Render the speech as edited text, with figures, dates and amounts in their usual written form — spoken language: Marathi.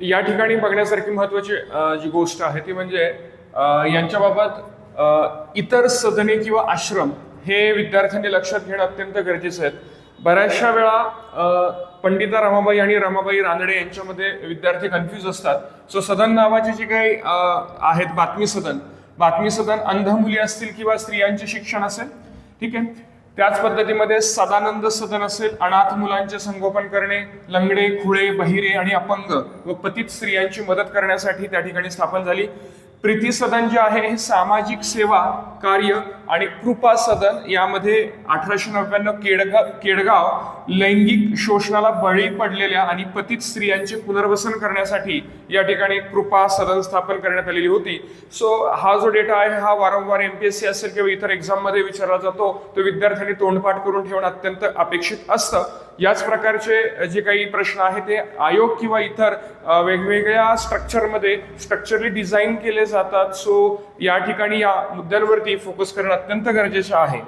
या ठिकाणी बघण्यासारखी महत्वाची जी गोष्ट आहे ती म्हणजे यांच्याबाबत इतर सदने किंवा आश्रम हे विद्यार्थ्यांनी लक्षात घेणं अत्यंत गरजेचं आहे. बऱ्याचशा वेळा पंडिता रमाबाई आणि रमाबाई रानडे यांच्यामध्ये विद्यार्थी कन्फ्यूज असतात. सो सदन नावाचे जे काही आहेत बातमी सदन अंध मुली असतील किंवा स्त्रियांचे शिक्षण असेल, ठीक आहे. त्याच पद्धतीमध्ये सदानंद सदन असेल, अनाथ मुलांचे संगोपन करणे, लंगडे, खुळे, बहिरे आणि अपंग व पतित स्त्रियांची मदत करण्यासाठी त्या ठिकाणी स्थापन झाली. प्रीती सदन जे आहे हे सामाजिक सेवा कार्य आणि कृपा सदन यामध्ये 1899 केडगाव लैंगिक शोषणाला बळी पडलेल्या आणि पतित स्त्रियांचे पुनर्वसन करण्यासाठी या ठिकाणी कृपा सदन स्थापन करण्यात आलेली होती. सो हा जो डेटा आहे हा वारंवार MPSC असेल किंवा इतर एक्झाम मध्ये विचारला जातो, तो विद्यार्थ्यांनी तोंडपाठ करून ठेवणं अत्यंत अपेक्षित असतं. याच प्रकारचे जे काही प्रश्न आहेत ते आयोग किंवा इतर वेगवेगळ्या स्ट्रक्चरली डिझाईन केले जातात. सो या ठिकाणी या मुद्द्यांवरती फोकस करणं अत्यंत गरजेचं आहे.